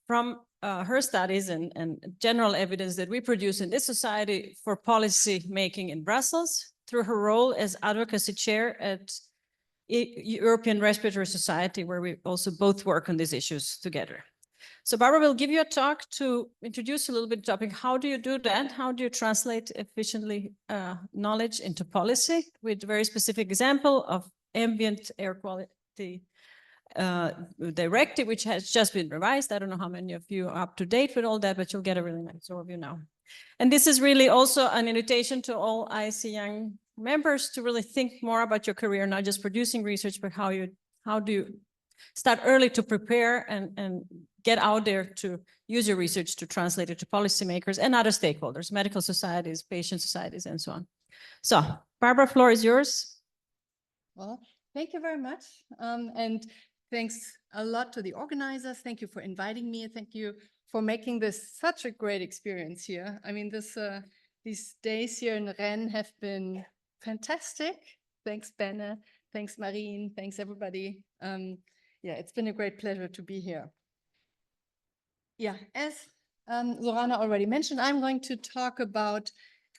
from her studies and general evidence that we produce in this society for policy making in Brussels through her role as advocacy chair at European Respiratory Society, where we also both work on these issues together. So Barbara will give you a talk to introduce a little bit the topic. How do you do that? How do you translate efficiently knowledge into policy, with a very specific example of ambient air quality directive, which has just been revised. I don't know how many of you are up to date with all that, but you'll get a really nice overview now. And this is really also an invitation to all ISEE young members to really think more about your career, not just producing research, but how do you start early to prepare and get out there to use your research to translate it to policymakers and other stakeholders, medical societies, patient societies, and so on. So, Barbara, floor is yours. Well, thank you very much. And thanks a lot to the organizers. Thank you for inviting me. Thank you for making this such a great experience here. I mean, these days here in Rennes have been fantastic. Thanks, Benne. Thanks, Marine. Thanks, everybody. Yeah, it's been a great pleasure to be here. Yeah, as Zorana already mentioned, I'm going to talk about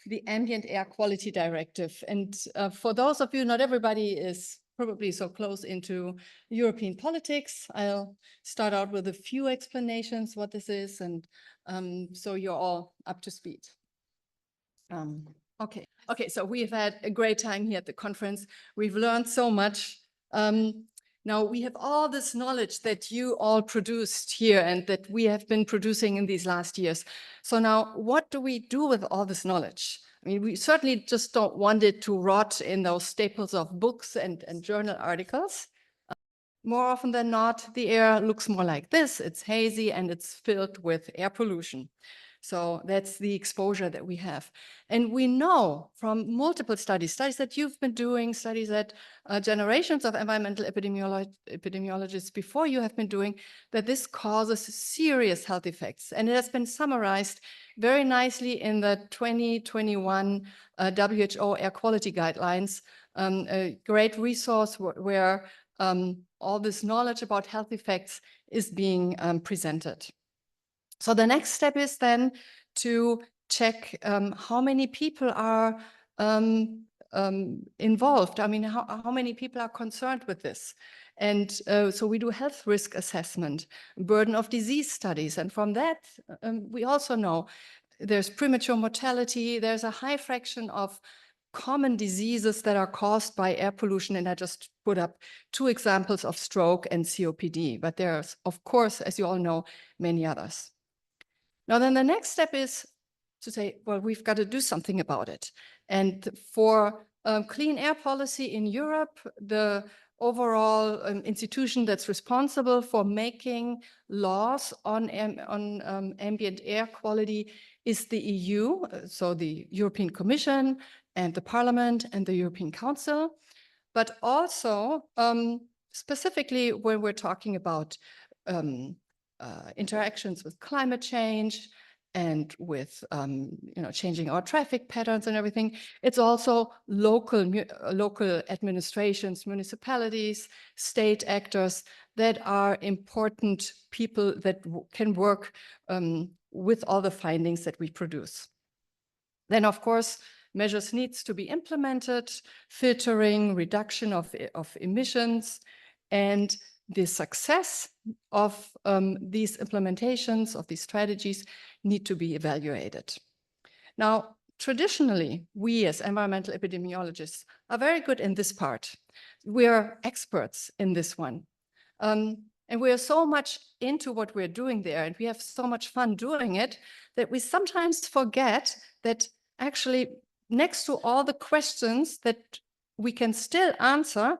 the Ambient Air Quality Directive. And for those of you, not everybody is probably so close into European politics. I'll start out with a few explanations what this is, and so you're all up to speed. Okay, so we've had a great time here at the conference. We've learned so much. Now we have all this knowledge that you all produced here and that we have been producing in these last years. So now what do we do with all this knowledge? I mean, we certainly just don't want it to rot in those staples of books and journal articles. More often than not, the air looks more like this. It's hazy and it's filled with air pollution. So that's the exposure that we have. And we know from multiple studies that you've been doing, studies that generations of environmental epidemiologists before you have been doing, that this causes serious health effects. And it has been summarized very nicely in the 2021 WHO Air Quality Guidelines, a great resource where all this knowledge about health effects is being presented. So the next step is then to check how many people are involved. I mean, how many people are concerned with this? And so we do health risk assessment, burden of disease studies. And from that, we also know there's premature mortality. There's a high fraction of common diseases that are caused by air pollution. And I just put up 2 examples of stroke and COPD. But there's, of course, as you all know, many others. Now, then the next step is to say, well, we've got to do something about it. And for clean air policy in Europe, the overall institution that's responsible for making laws on ambient air quality is the EU, so the European Commission and the Parliament and the European Council. But also, specifically when we're talking about interactions with climate change and with changing our traffic patterns and everything, it's also local administrations, municipalities, state actors that are important people that can work with all the findings that we produce. Then, of course, measures needs to be implemented, filtering, reduction of emissions, and the success of these implementations, of these strategies, need to be evaluated. Now, traditionally, we as environmental epidemiologists are very good in this part. We are experts in this one. And we are so much into what we're doing there, and we have so much fun doing it, that we sometimes forget that actually next to all the questions that we can still answer,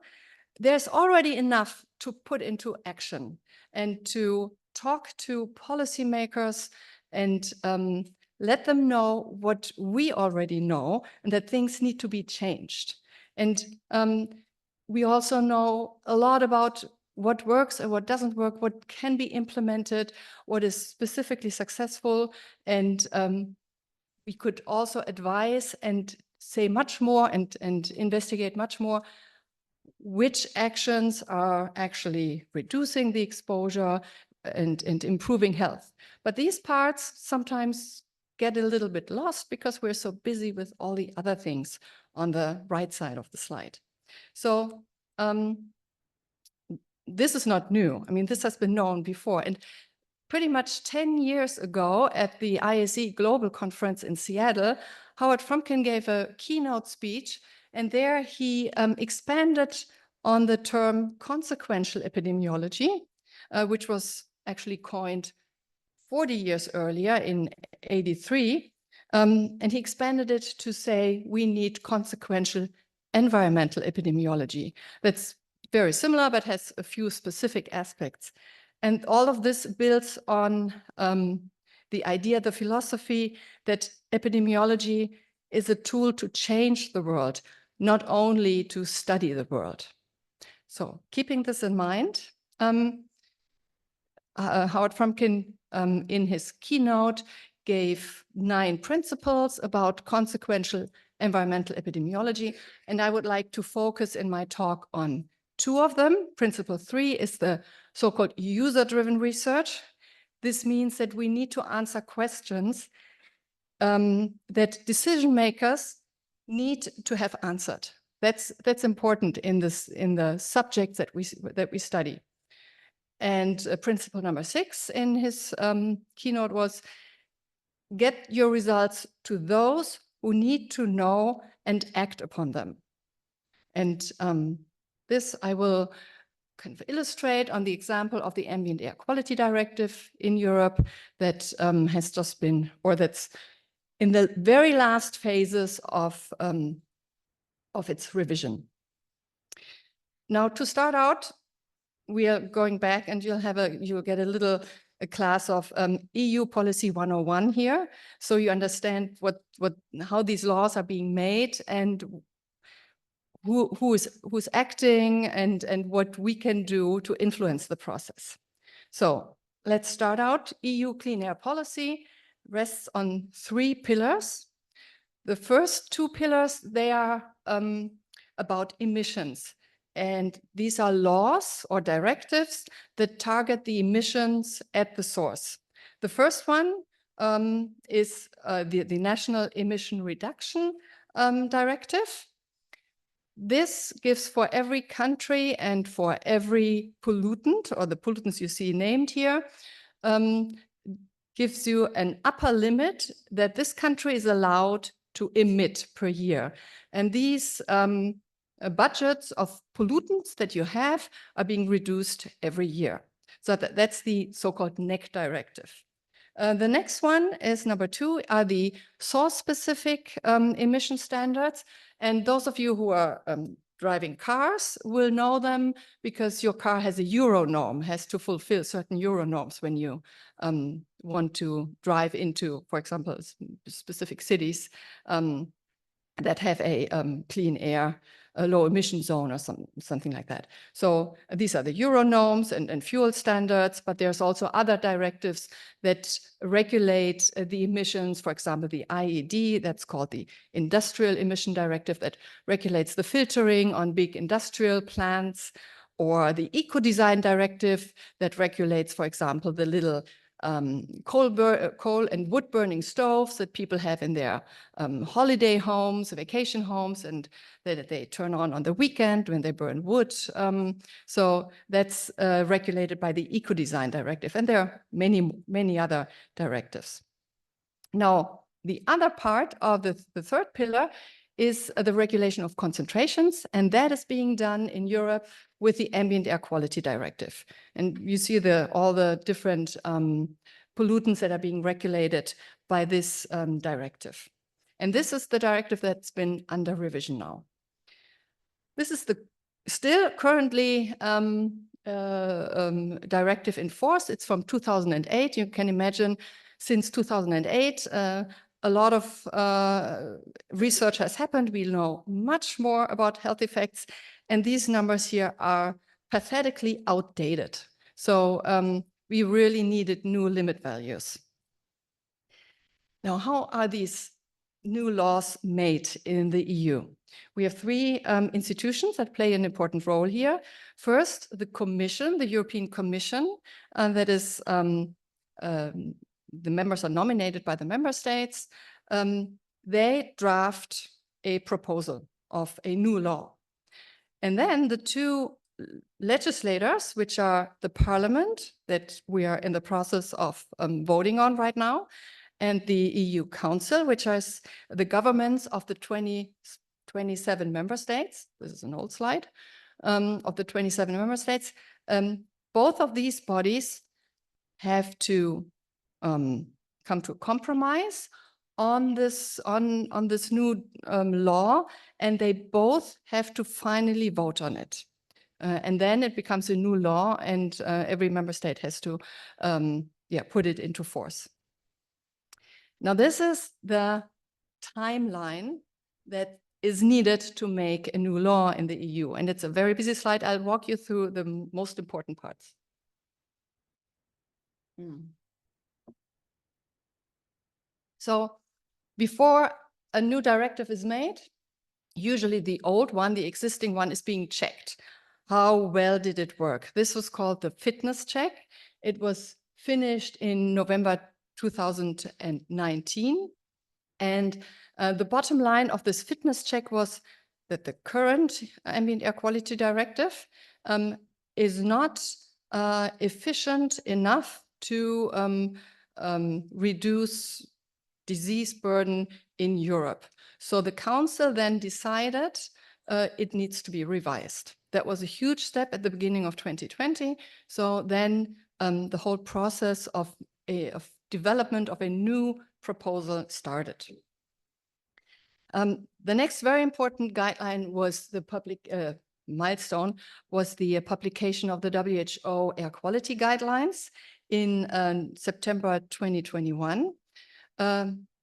there's already enough to put into action and to talk to policymakers and let them know what we already know and that things need to be changed. And we also know a lot about what works and what doesn't work, what can be implemented, what is specifically successful. And we could also advise and say much more and investigate much more which actions are actually reducing the exposure, and improving health. But these parts sometimes get a little bit lost because we're so busy with all the other things on the right side of the slide. So this is not new. I mean, this has been known before. And pretty much 10 years ago at the ISEE Global Conference in Seattle, Howard Fromkin gave a keynote speech, and there he expanded on the term consequential epidemiology, which was actually coined 40 years earlier in '83. And he expanded it to say we need consequential environmental epidemiology. That's very similar, but has a few specific aspects. And all of this builds on the idea, the philosophy that epidemiology is a tool to change the world, not only to study the world. So keeping this in mind, Howard Fromkin in his keynote gave 9 principles about consequential environmental epidemiology. And I would like to focus in my talk on 2 of them. Principle 3 is the so-called user-driven research. This means that we need to answer questions that decision makers need to have answered. That's important in the subjects that we study. And principle number 6 in his keynote was get your results to those who need to know and act upon them. And this I will kind of illustrate on the example of the Ambient Air Quality Directive in Europe that has just been, or that's in the very last phases of its revision. Now, to start out, we are going back, and you'll get a little class of EU Policy 101 here, so you understand how these laws are being made and who's acting and what we can do to influence the process. So let's start out. EU clean air policy rests on 3 pillars. The first 2 pillars, they are about emissions. And these are laws or directives that target the emissions at the source. The first one is the National Emission Reduction Directive. This gives for every country and for every pollutant, or the pollutants you see named here, gives you an upper limit that this country is allowed to emit per year. And these budgets of pollutants that you have are being reduced every year. So that's the so-called NEC directive. The next one is number 2, are the source-specific emission standards. And those of you who are driving cars will know them because your car has a Euro norm, has to fulfill certain Euro norms when you want to drive into, for example, specific cities that have a clean air, a low emission zone or something like that. So these are the Euro norms and fuel standards, but there's also other directives that regulate the emissions. For example, the IED, that's called the Industrial Emission Directive, that regulates the filtering on big industrial plants, or the Eco-Design Directive that regulates, for example, the little coal and wood burning stoves that people have in their holiday homes, vacation homes, and that they turn on the weekend when they burn wood. So that's regulated by the Eco-Design Directive. And there are many, many other directives. Now, the other part of the 3rd pillar is the regulation of concentrations, and that is being done in Europe with the Ambient Air Quality Directive. And you see all the different pollutants that are being regulated by this directive. And this is the directive that's been under revision now. This is the still currently directive in force. It's from 2008. You can imagine since 2008, a lot of research has happened. We know much more about health effects, and these numbers here are pathetically outdated. So we really needed new limit values. Now, how are these new laws made in the EU? We have three institutions that play an important role here. First, the Commission, the European Commission, that is, the members are nominated by the member states. They draft a proposal of a new law. And then the two legislators, which are the Parliament that we are in the process of voting on right now, and the EU Council, which is the governments of the 27 member states. This is an old slide of the 27 member states. Both of these bodies have to come to a compromise on this new law, and they both have to finally vote on it. And then it becomes a new law, and every member state has to put it into force. Now, this is the timeline that is needed to make a new law in the EU. And it's a very busy slide. I'll walk you through the most important parts. So before a new directive is made, usually the old one, the existing one, is being checked. How well did it work? This was called the fitness check. It was finished in November 2019. And the bottom line of this fitness check was that the current Ambient Air Quality Directive is not efficient enough to reduce disease burden in Europe. So the Council then decided it needs to be revised. That was a huge step at the beginning of 2020. So then the whole process of development of a new proposal started. The next very important guideline was the public milestone was the publication of the WHO air quality guidelines in September 2021.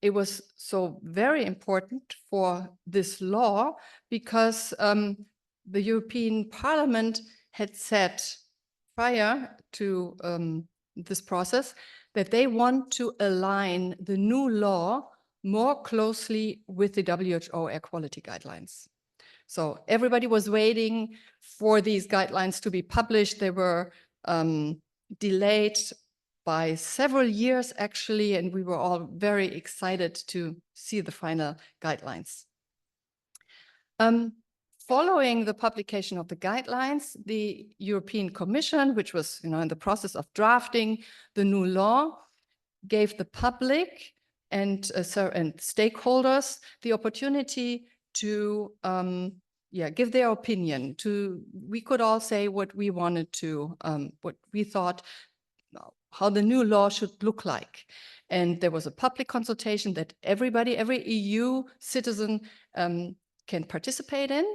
It was so very important for this law because the European Parliament had said prior to this process that they want to align the new law more closely with the WHO air quality guidelines. So everybody was waiting for these guidelines to be published. They were delayed by several years, actually, and we were all very excited to see the final guidelines. Following the publication of the guidelines, the European Commission, which was in the process of drafting the new law, gave the public and stakeholders the opportunity to give their opinion. We could all say what we wanted to, what we thought, how the new law should look like. And there was a public consultation that everybody, every EU citizen can participate in.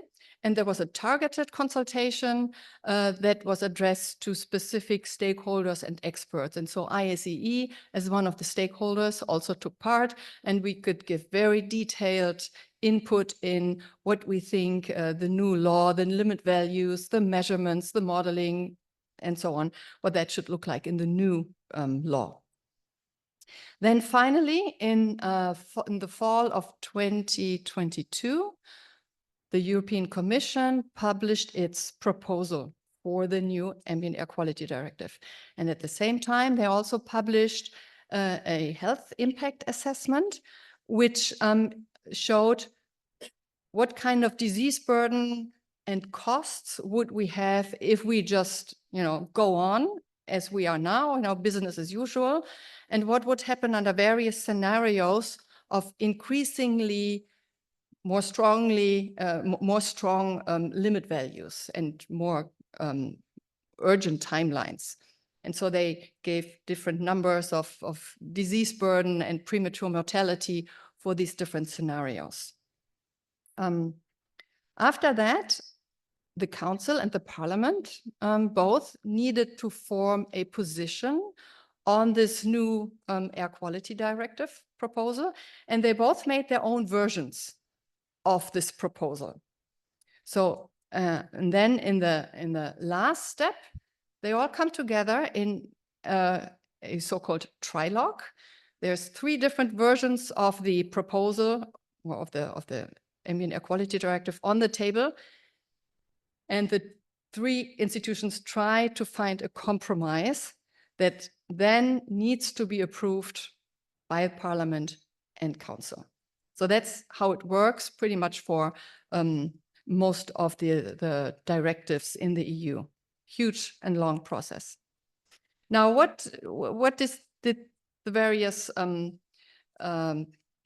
And there was a targeted consultation that was addressed to specific stakeholders and experts. And so ISEE, as one of the stakeholders, also took part, and we could give very detailed input in what we think the new law, the limit values, the measurements, the modeling, and so on, what that should look like in the new law. Then finally, in the fall of 2022, the European Commission published its proposal for the new Ambient Air Quality Directive. And at the same time, they also published a health impact assessment, which showed what kind of disease burden and costs would we have if we just, go on as we are now, business as usual, and what would happen under various scenarios of increasingly more strong limit values and more urgent timelines. And so they gave different numbers of disease burden and premature mortality for these different scenarios. After that, the Council and the Parliament both needed to form a position on this new Air Quality Directive proposal, and they both made their own versions of this proposal. So, and then in the last step, they all come together in a so-called trilogue. There's 3 different versions of the proposal, or of the Ambient Air Quality Directive on the table. And the three institutions try to find a compromise that then needs to be approved by Parliament and Council. So that's how it works pretty much for most of the directives in the EU. Huge and long process. Now, what did the various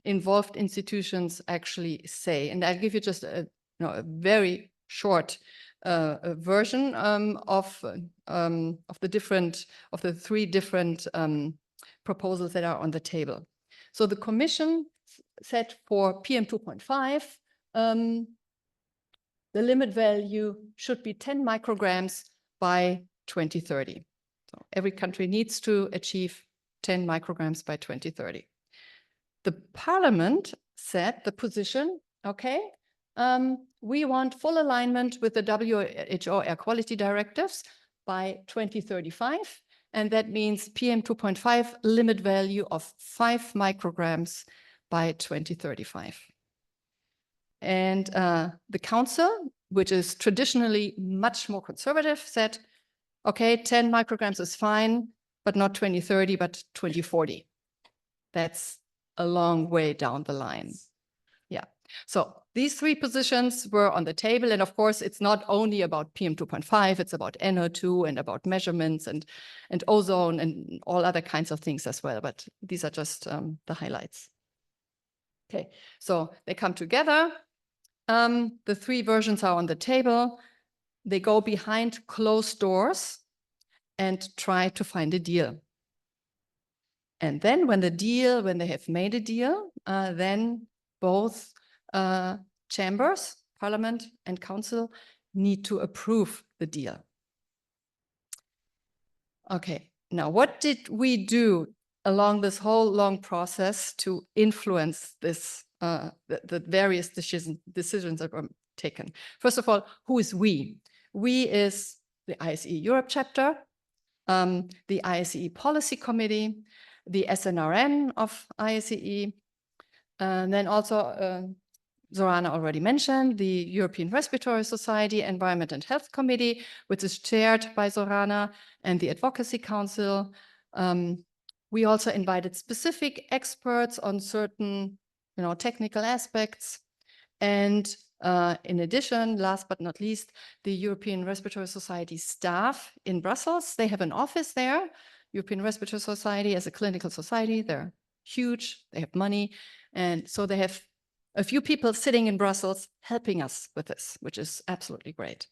involved institutions actually say? And I'll give you just a very short version of the three different proposals that are on the table. So the Commission said for PM 2.5, the limit value should be 10 micrograms by 2030. So every country needs to achieve 10 micrograms by 2030. The Parliament set the position, okay, we want full alignment with the WHO air quality directives by 2035. And that means PM 2.5 limit value of 5 micrograms by 2035. And the Council, which is traditionally much more conservative, said, okay, 10 micrograms is fine, but not 2030, but 2040. That's a long way down the line. Yeah. So these three positions were on the table. And of course, it's not only about PM 2.5, it's about NO2 and about measurements and ozone and all other kinds of things as well. But these are just the highlights. Okay, so they come together. The three versions are on the table. They go behind closed doors and try to find a deal. And then when they have made a deal, then both chambers, Parliament and Council, need to approve the deal. Okay, now what did we do along this whole long process to influence this, the various decisions that were taken? First of all, who is we? We is the ISEE Europe chapter, the ISEE Policy Committee, the SNRN of ISEE, and then also Zorana already mentioned the European Respiratory Society Environment and Health Committee, which is chaired by Zorana, and the Advocacy Council. We also invited specific experts on certain, technical aspects. And in addition, last but not least, the European Respiratory Society staff in Brussels. They have an office there. European Respiratory Society as a clinical society, they're huge, they have money. And so they have a few people sitting in Brussels helping us with this, which is absolutely great.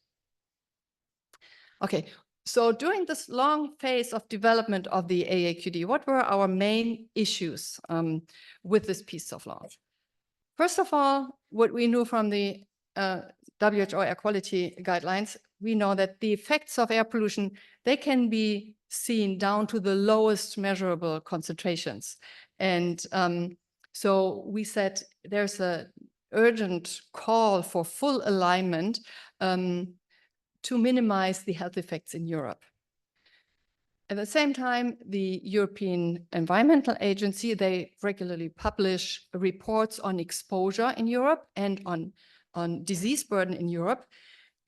Okay, so during this long phase of development of the AAQD, what were our main issues with this piece of law? First of all, what we knew from the WHO air quality guidelines, we know that the effects of air pollution, they can be seen down to the lowest measurable concentrations. And so we said there's an urgent call for full alignment to minimize the health effects in Europe. At the same time, the European Environmental Agency, they regularly publish reports on exposure in Europe and on disease burden in Europe.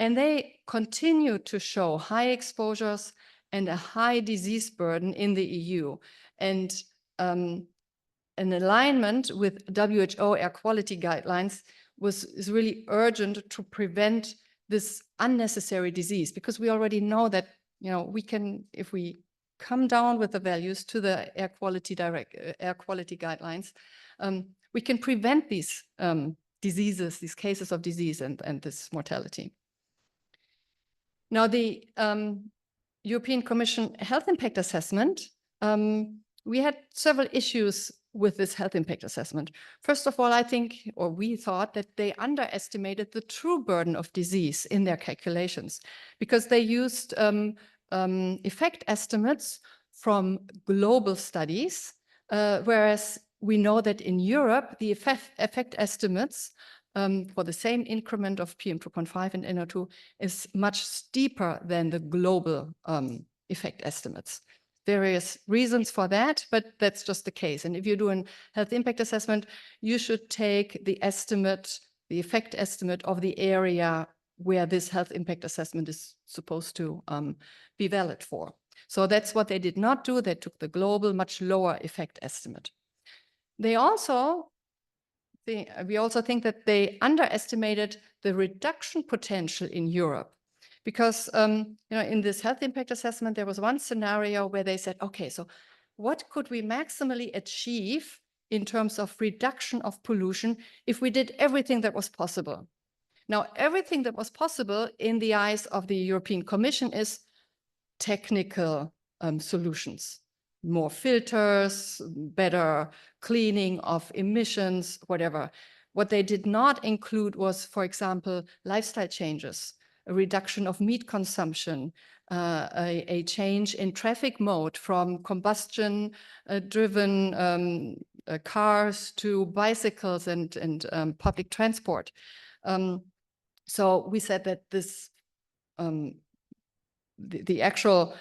And they continue to show high exposures and a high disease burden in the EU. And an alignment with WHO air quality guidelines is really urgent to prevent this unnecessary disease, because we already know that, we can, if we come down with the values to the air quality guidelines, we can prevent these diseases, these cases of disease and this mortality. Now, the European Commission Health Impact Assessment, we had several issues with this health impact assessment. First of all, I think, or we thought that they underestimated the true burden of disease in their calculations, because they used effect estimates from global studies, whereas we know that in Europe, the effect estimates for the same increment of PM 2.5 and NO2 is much steeper than the global effect estimates. Various reasons for that, but that's just the case. And if you do a health impact assessment, you should take the estimate the effect estimate of the area where this health impact assessment is supposed to be valid for. So that's what they did not do. They took the global, much lower effect estimate. We also think that they underestimated the reduction potential in Europe. Because in this health impact assessment, there was one scenario where they said, okay, so what could we maximally achieve in terms of reduction of pollution if we did everything that was possible? Now, everything that was possible in the eyes of the European Commission is technical solutions, more filters, better cleaning of emissions, whatever. What they did not include was, for example, lifestyle changes, a reduction of meat consumption, a change in traffic mode from combustion-driven cars to bicycles and public transport. So we said that this the actual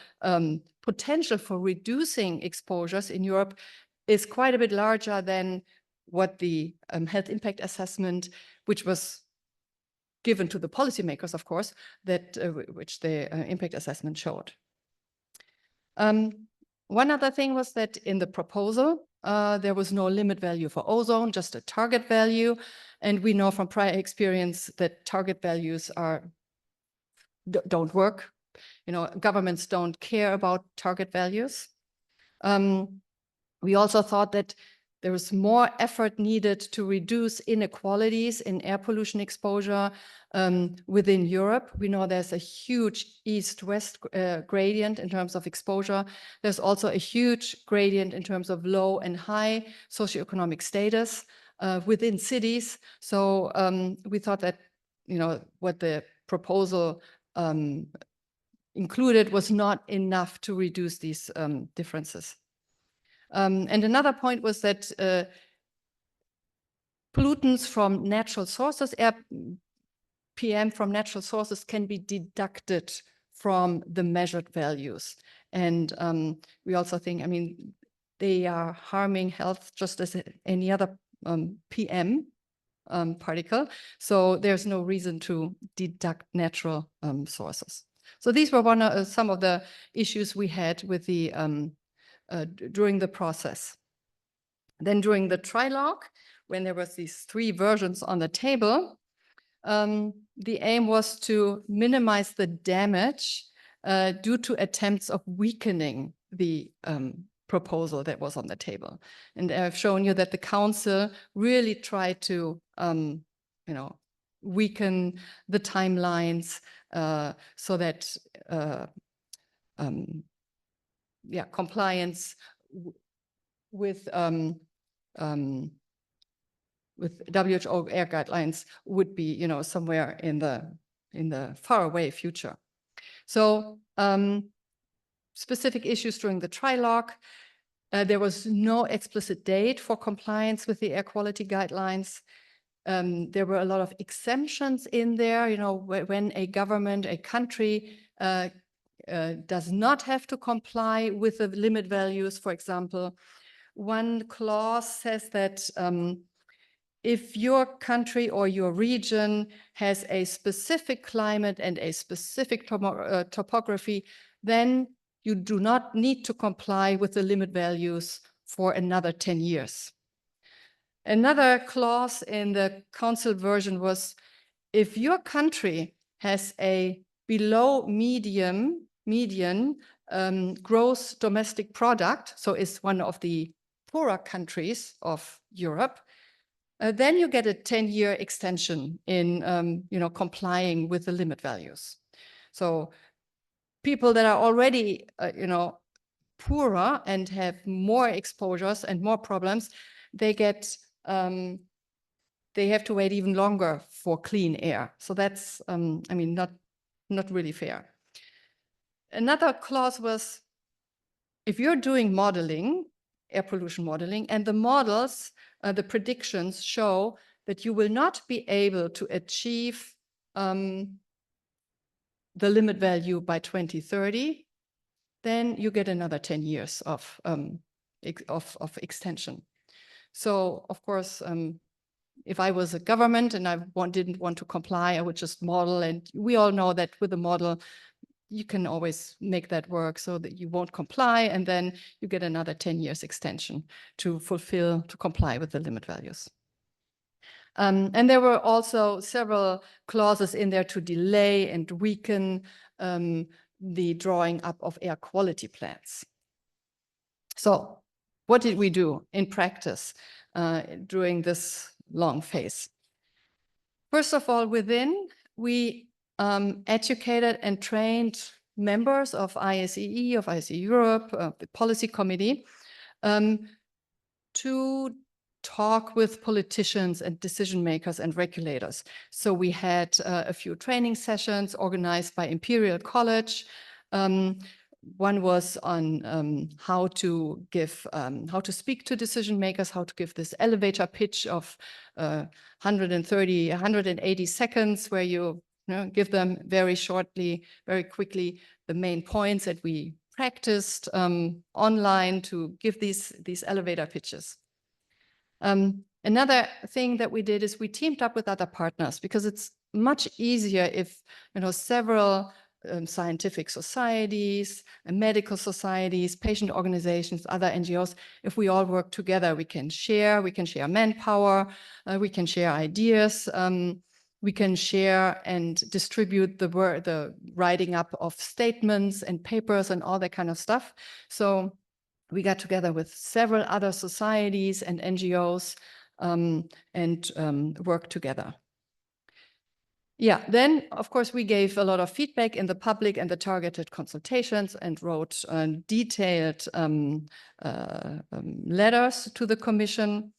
potential for reducing exposures in Europe is quite a bit larger than what the health impact assessment, which was given to the policymakers, of course, that which the impact assessment showed. One other thing was that in the proposal, there was no limit value for ozone, just a target value. And we know from prior experience that target values don't work. Governments don't care about target values. We also thought that there was more effort needed to reduce inequalities in air pollution exposure within Europe. We know there's a huge east-west gradient in terms of exposure. There's also a huge gradient in terms of low and high socioeconomic status within cities. So we thought that what the proposal included was not enough to reduce these differences. And another point was that pollutants from natural sources, air PM from natural sources, can be deducted from the measured values. And we also think, they are harming health just as any other PM particle. So there's no reason to deduct natural sources. So these were some of the issues we had with the during the process. Then during the trilogue, when there was these 3 versions on the table, the aim was to minimize the damage due to attempts of weakening the proposal that was on the table. And I've shown you that the council really tried to weaken the timelines so that compliance with WHO air guidelines would be, somewhere in the faraway future. So specific issues during the trilogue. There was no explicit date for compliance with the air quality guidelines. There were a lot of exemptions in there, when a government, a country does not have to comply with the limit values, for example. One clause says that if your country or your region has a specific climate and a specific topography, then you do not need to comply with the limit values for another 10 years. Another clause in the council version was, if your country has a below median gross domestic product, so is one of the poorer countries of Europe, then you get a 10-year extension in complying with the limit values. So people that are already poorer and have more exposures and more problems, they have to wait even longer for clean air. So that's not really fair. Another clause was, if you're doing modeling, air pollution modeling, and the models, the predictions show that you will not be able to achieve the limit value by 2030, then you get another 10 years of extension. So of course, if I was a government and I didn't want to comply, I would just model. And we all know that with a model, you can always make that work so that you won't comply, and then you get another 10 years extension to comply with the limit values. And there were also several clauses in there to delay and weaken the drawing up of air quality plans. So what did we do in practice during this long phase? First of all, we educated and trained members of ISEE, of ISEE Europe, the policy committee, to talk with politicians and decision makers and regulators. So we had a few training sessions organized by Imperial College. One was on how to speak to decision makers, how to give this elevator pitch of 130, 180 seconds, where you give them very shortly, very quickly, the main points that we practiced online to give these elevator pitches. Another thing that we did is we teamed up with other partners, because it's much easier if several scientific societies, medical societies, patient organizations, other NGOs, if we all work together, we can share manpower, we can share ideas, we can share and distribute the writing up of statements and papers and all that kind of stuff. So we got together with several other societies and NGOs and worked together. Yeah, then of course we gave a lot of feedback in the public and the targeted consultations and wrote detailed letters to the Commission.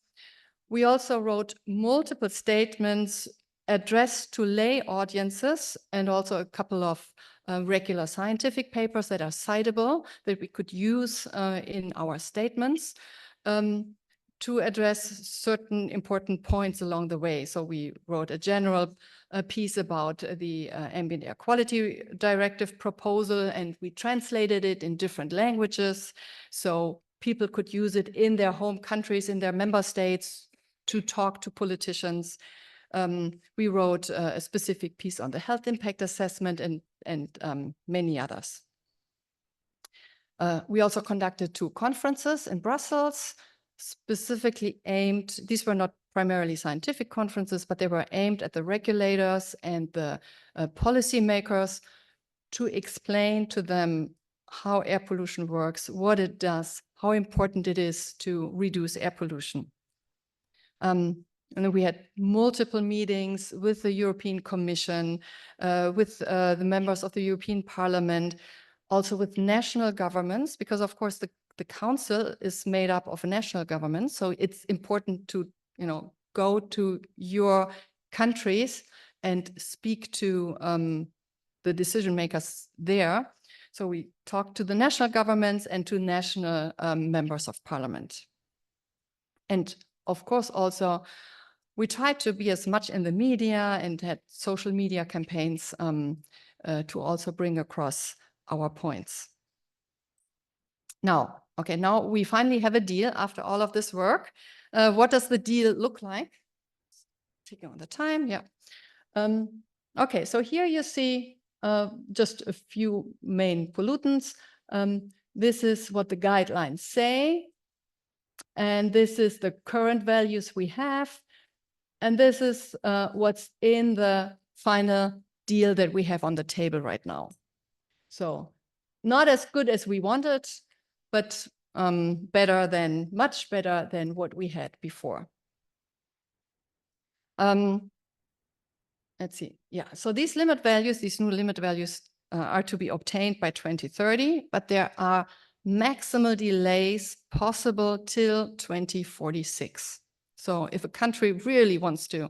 We also wrote multiple statements addressed to lay audiences, and also a couple of regular scientific papers that are citable that we could use in our statements to address certain important points along the way. So we wrote a general piece about the Ambient Air Quality Directive proposal, and we translated it in different languages so people could use it in their home countries, in their member states, to talk to politicians. We wrote a specific piece on the health impact assessment and many others. We also conducted 2 conferences in Brussels, specifically aimed, these were not primarily scientific conferences, but they were aimed at the regulators and the policymakers to explain to them how air pollution works, what it does, how important it is to reduce air pollution. And we had multiple meetings with the European Commission, with the members of the European Parliament, also with national governments, because of course the council is made up of national governments. So it's important to, go to your countries and speak to the decision makers there. So we talked to the national governments and to national members of parliament. And of course, also, we tried to be as much in the media and had social media campaigns to also bring across our points. Now we finally have a deal after all of this work. What does the deal look like? Taking on the time, yeah. Okay, so here you see just a few main pollutants. This is what the guidelines say. And this is the current values we have. And this is what's in the final deal that we have on the table right now. So not as good as we wanted, but much better than what we had before. Let's see. Yeah, so these limit values, these new limit values are to be obtained by 2030, but there are maximal delays possible till 2046. So if a country really wants to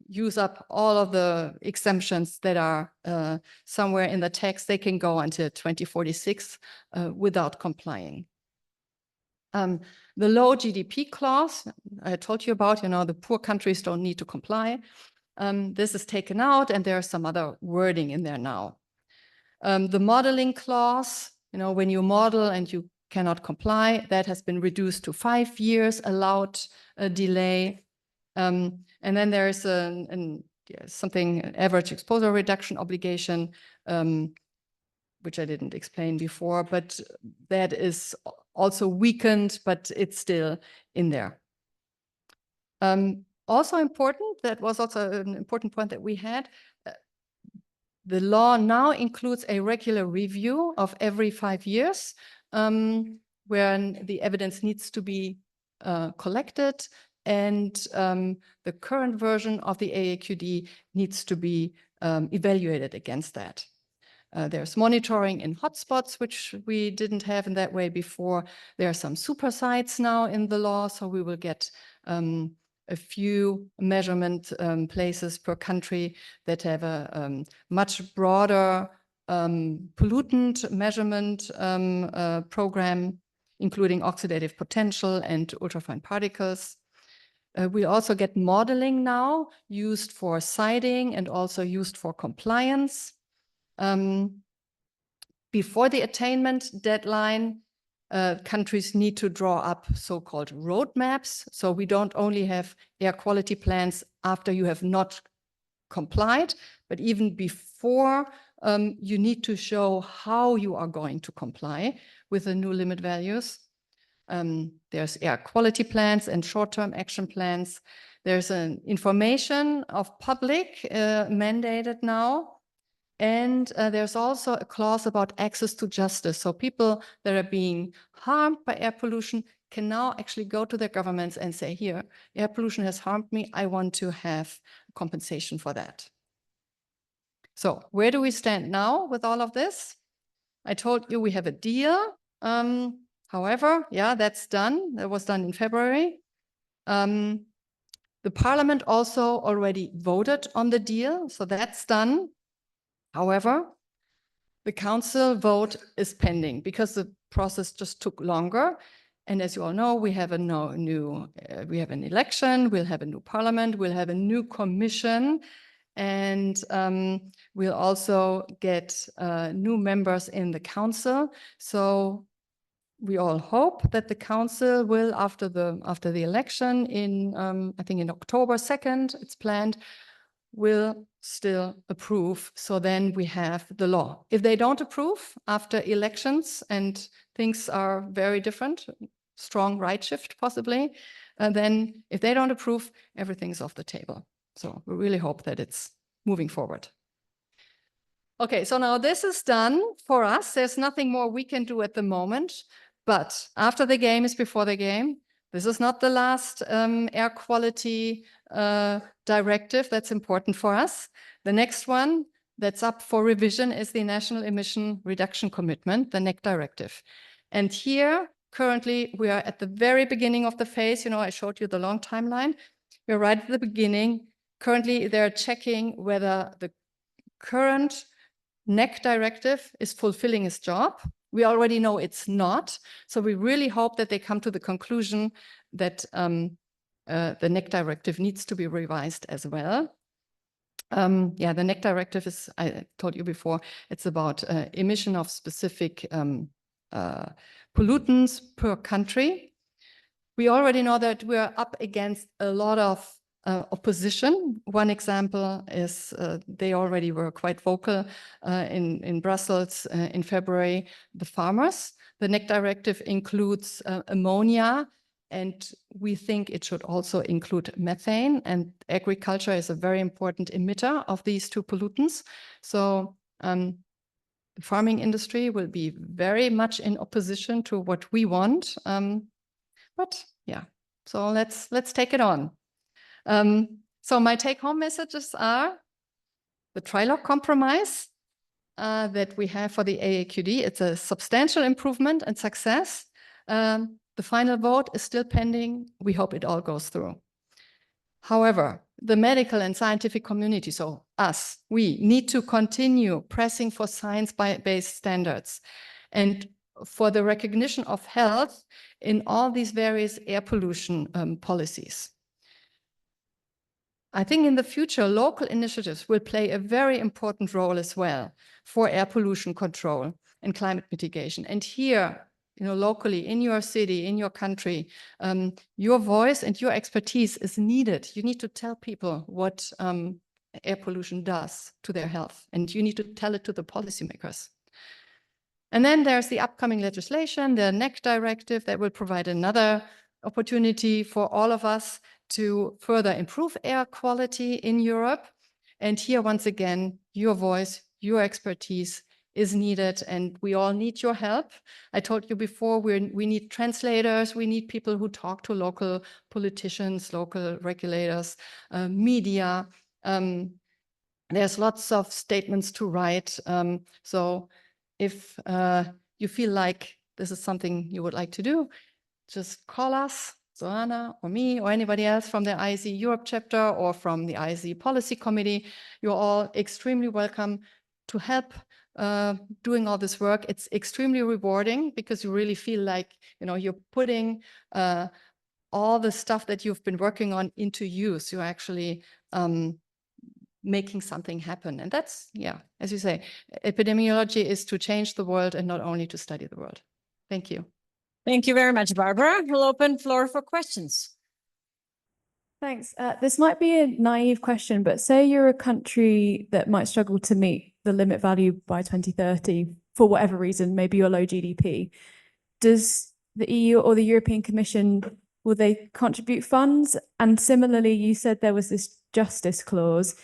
use up all of the exemptions that are somewhere in the text, they can go until 2046 without complying. The low GDP clause, I told you about, the poor countries don't need to comply. This is taken out, and there's some other wording in there now. The modeling clause, when you model and you cannot comply. That has been reduced to 5 years allowed delay. And then there's something, an average exposure reduction obligation, which I didn't explain before, but that is also weakened, but it's still in there. Also important, that was also an important point that we had, the law now includes a regular review of every 5 years, where the evidence needs to be collected, and the current version of the AAQD needs to be evaluated against that. There's monitoring in hotspots, which we didn't have in that way before. There are some super sites now in the law, so we will get a few measurement places per country that have a much broader pollutant measurement program, including oxidative potential and ultrafine particles. We also get modeling now used for siting and also used for compliance. Before the attainment deadline, countries need to draw up so-called roadmaps. So we don't only have air quality plans after you have not complied, but even before, you need to show how you are going to comply with the new limit values. There's air quality plans and short-term action plans. There's an information of public mandated now. And there's also a clause about access to justice. So people that are being harmed by air pollution can now actually go to their governments and say, here, air pollution has harmed me. I want to have compensation for that. So where do we stand now with all of this? I told you we have a deal. However, yeah, that's done. That was done in February. The parliament also already voted on the deal. So that's done. However, the council vote is pending because the process just took longer. And as you all know, we have we have an election, we'll have a new parliament, we'll have a new commission, and we'll also get new members in the council. So we all hope that the council will, after the election in, I think in October 2nd, it's planned, will still approve. So then we have the law. If they don't approve after elections and things are very different, strong right shift possibly, then if they don't approve, everything's off the table. So we really hope that it's moving forward. Okay, so now this is done for us. There's nothing more we can do at the moment, but after the game is before the game. This is not the last air quality directive that's important for us. The next one that's up for revision is the National Emission Reduction Commitment, the NEC directive. And here, currently, we are at the very beginning of the phase. You know, I showed you the long timeline. We're right at the beginning. Currently, they're checking whether the current NEC directive is fulfilling its job. We already know it's not. So we really hope that they come to the conclusion that the NEC directive needs to be revised as well. Yeah, the NEC directive is, I told you before, it's about emission of specific pollutants per country. We already know that we're up against a lot of opposition. One example is they already were quite vocal in Brussels in February, the farmers. The NEC directive includes ammonia, and we think it should also include methane, and agriculture is a very important emitter of these two pollutants. So the farming industry will be very much in opposition to what we want. But yeah, so let's take it on. So my take-home messages are the trilogue compromise that we have for the AAQD. It's a substantial improvement and success. The final vote is still pending. We hope it all goes through. However, the medical and scientific community, so us, we need to continue pressing for science-based standards and for the recognition of health in all these various air pollution policies. I think in the future, local initiatives will play a very important role as well for air pollution control and climate mitigation. And here, locally, in your city, in your country, your voice and your expertise is needed. You need to tell people what air pollution does to their health, and you need to tell it to the policymakers. And then there's the upcoming legislation, the NEC directive, that will provide another opportunity for all of us to further improve air quality in Europe. And here, once again, your voice, your expertise is needed, and we all need your help. I told you before, we need translators, we need people who talk to local politicians, local regulators, media. There's lots of statements to write. So if you feel like this is something you would like to do, just call us, Joanna or me or anybody else from the ISEE Europe chapter or from the ISEE Policy Committee. You're all extremely welcome to help doing all this work. It's extremely rewarding because you really feel like, you're putting all the stuff that you've been working on into use. You're actually making something happen. And that's, as you say, epidemiology is to change the world and not only to study the world. Thank you. Thank you very much, Barbara. We'll open floor for questions. Thanks. This might be a naive question, but say you're a country that might struggle to meet the limit value by 2030 for whatever reason, maybe your low GDP. Does the EU or the European Commission, will they contribute funds? And similarly, you said there was this justice clause.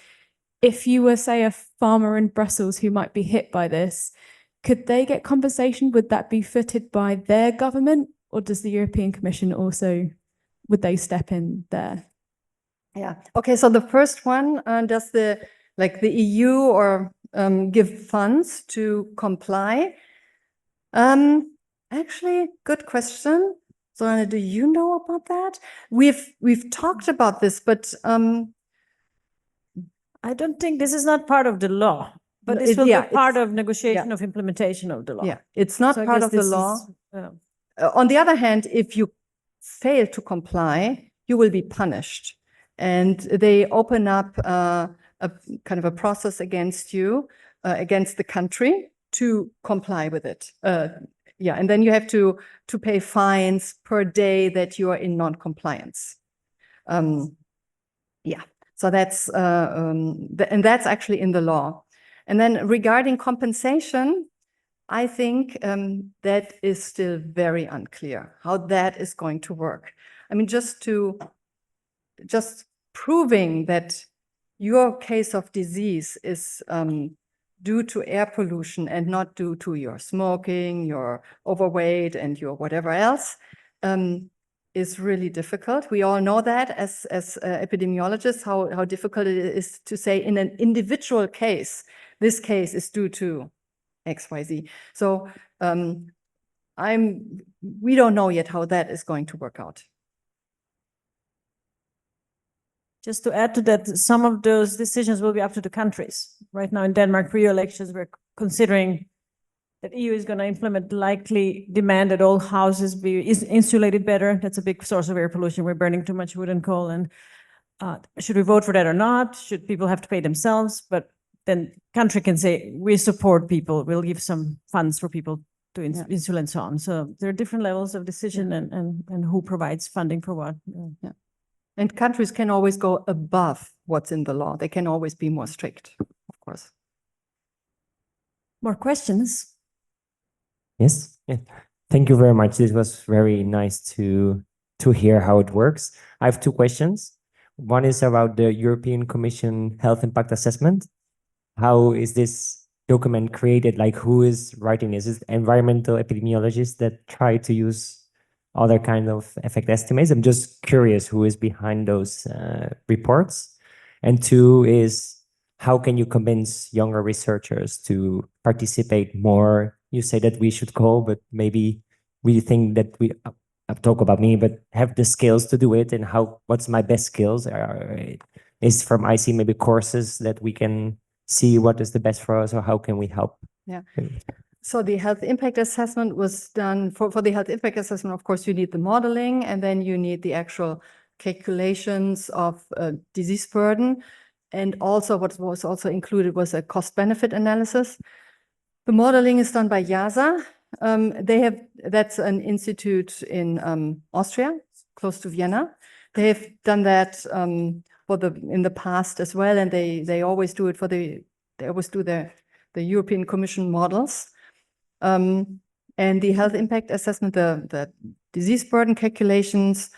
If you were, say, a farmer in Brussels who might be hit by this, could they get compensation? Would that be footed by their government, or does the European Commission also, would they step in there? Yeah. Okay. So the first one, does the EU or give funds to comply? Actually, good question. So, do you know about that? We've talked about this, but I don't think this is not part of the law, but this will be part of negotiation of implementation of the law. Yeah, it's not So part of the law. On the other hand, if you fail to comply, you will be punished. And they open up a kind of a process against you, against the country, to comply with it. And then you have to pay fines per day that you are in non-compliance. So that's and that's actually in the law. And then regarding compensation, I think that is still very unclear how that is going to work. I mean, just proving that your case of disease is due to air pollution and not due to your smoking, your overweight, and your whatever else is really difficult. We all know that as epidemiologists, how difficult it is to say in an individual case, this case is due to XYZ. So we don't know yet how that is going to work out. Just to add to that, some of those decisions will be up to the countries. Right now in Denmark, pre-elections, we're considering that EU is going to implement likely demand that all houses be insulated better. That's a big source of air pollution. We're burning too much wood and coal. And should we vote for that or not? Should people have to pay themselves? But then country can say, we support people. We'll give some funds for people to insulate and so on. So there are different levels of decision and who provides funding for what. And countries can always go above what's in the law. They can always be more strict, of course. More questions? Yes. Yeah. Thank you very much. This was very nice to hear how it works. I have two questions. One is about the European Commission Health Impact Assessment. How is this document created? Like, who is writing this? Is it environmental epidemiologists that try to use other kind of effect estimates? I'm just curious who is behind those reports. And two is, how can you convince younger researchers to participate more? You say that we should call, but maybe we think that we talk about me, but have the skills to do it. And what's my best skills? Is from ISEE maybe courses that we can see what is the best for us, or how can we help? Yeah. So the health impact assessment was done for the health impact assessment. Of course, you need the modeling, and then you need the actual calculations of disease burden. And also what was also included was a cost benefit analysis. The modeling is done by IASA. that's an institute in Austria, close to Vienna. They have done that in the past as well, and they always do it they always do the European Commission models. And the health impact assessment, the disease burden calculations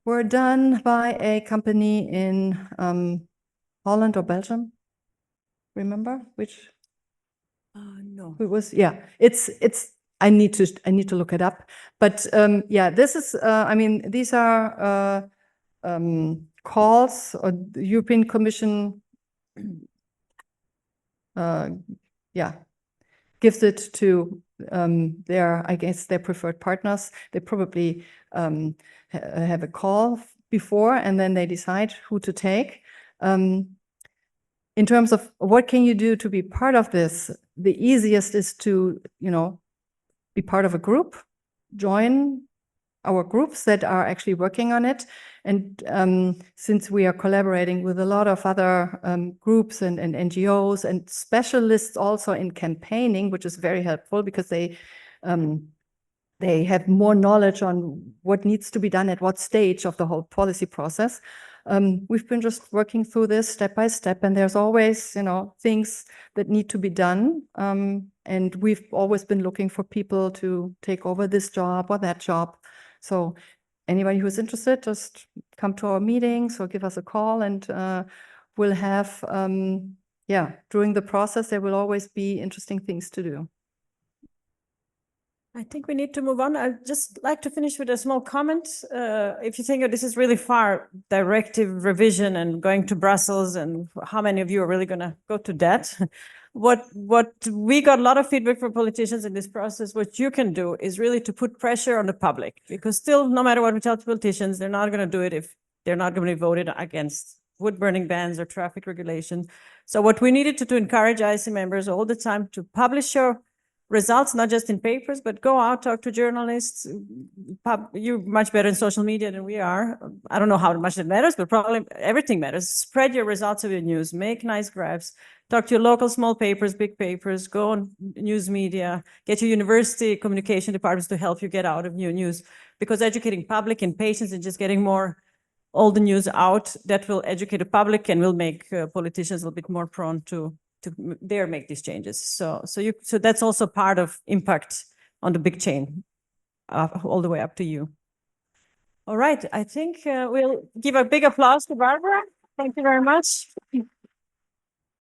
were done by a company in Holland or Belgium. Remember which? No. It was, yeah, it's I need to look it up, but yeah, this is I mean, these are calls, or the European Commission yeah, gives it to I guess their preferred partners. They probably have a call before, and then they decide who to take. In terms of what can you do to be part of this, the easiest is to, be part of a group, join our groups that are actually working on it. And since we are collaborating with a lot of other groups and NGOs and specialists also in campaigning, which is very helpful because they have more knowledge on what needs to be done at what stage of the whole policy process. We've been just working through this step by step, and there's always, things that need to be done. And we've always been looking for people to take over this job or that job. So anybody who's interested, just come to our meetings or give us a call, and we'll have, during the process, there will always be interesting things to do. I think we need to move on. I'd just like to finish with a small comment. If you think this is really far, directive revision and going to Brussels, and how many of you are really going to go to that? What we got a lot of feedback from politicians in this process. What you can do is really to put pressure on the public, because still, no matter what we tell politicians, they're not going to do it if they're not going to be voted against wood burning bans or traffic regulation. So what we needed to encourage ISEE members all the time to publish your results, not just in papers, but go out, talk to journalists. You're much better in social media than we are. I don't know how much it matters, but probably everything matters. Spread your results of your news, make nice graphs, talk to your local small papers, big papers, go on news media, get your university communication departments to help you get out of your news, because educating public and patients and just getting all the news out, that will educate the public and will make politicians a little bit more prone to make these changes. So that's also part of impact on the big chain, all the way up to you. All right, I think we'll give a big applause to Barbara. Thank you very much.